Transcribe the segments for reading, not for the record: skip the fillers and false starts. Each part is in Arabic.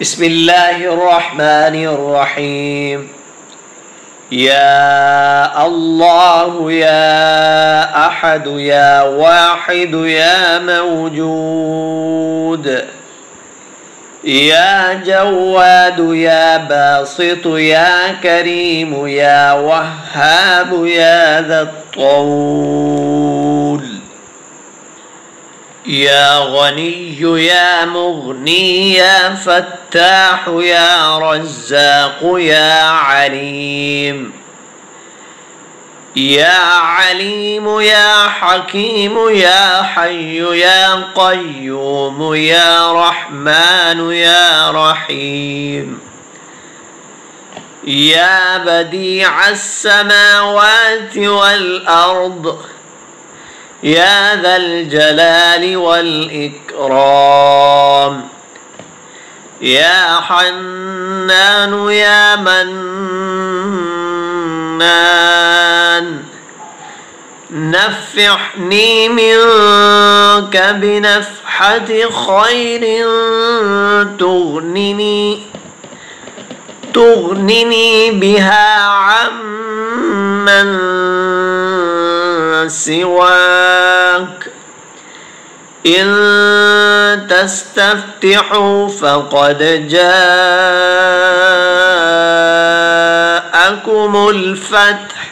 بسم الله الرحمن الرحيم. يا الله يا أحد يا واحد يا موجود، يا جواد يا باسط يا كريم يا وهاب يا ذا الطول، يا غني يا مغني يا فتاح يا رزاق يا عليم، يا عليم يا حكيم يا حي يا قيوم يا رحمن يا رحيم، يا بديع السماوات والأرض، يا ذا الجلال والإكرام، يا حنان يا منان، نفحني منك بنفحة خير تغنني بها عمن سواك، إن تستفتحوا فقد جاءكم الفتح،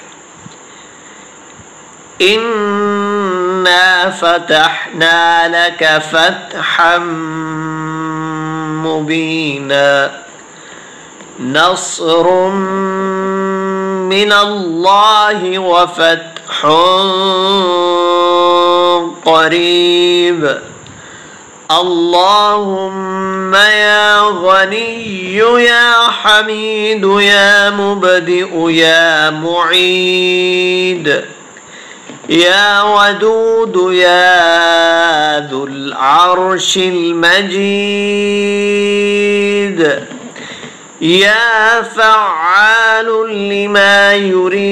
إنا فتحنا لك فتحا مبينا، نصر من الله وفتح قريب. اللهم يا غني يا حميد يا مبدئ يا معيد، يا ودود يا ذو العرش المجيد، يا فعال لما يريد،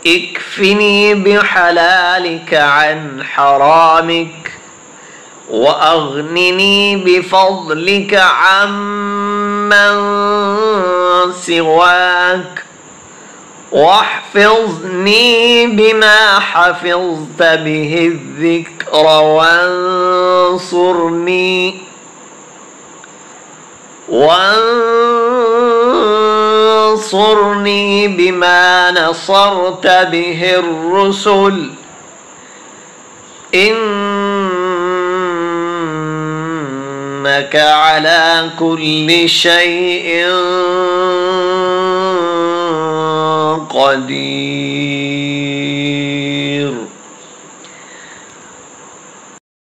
اكفني بحلالك عن حرامك، وأغنني بفضلك عمن سواك، واحفظني بما حفظت به الذكر، وانصرني بما نصرت به الرسل، إنك على كل شيء قدير.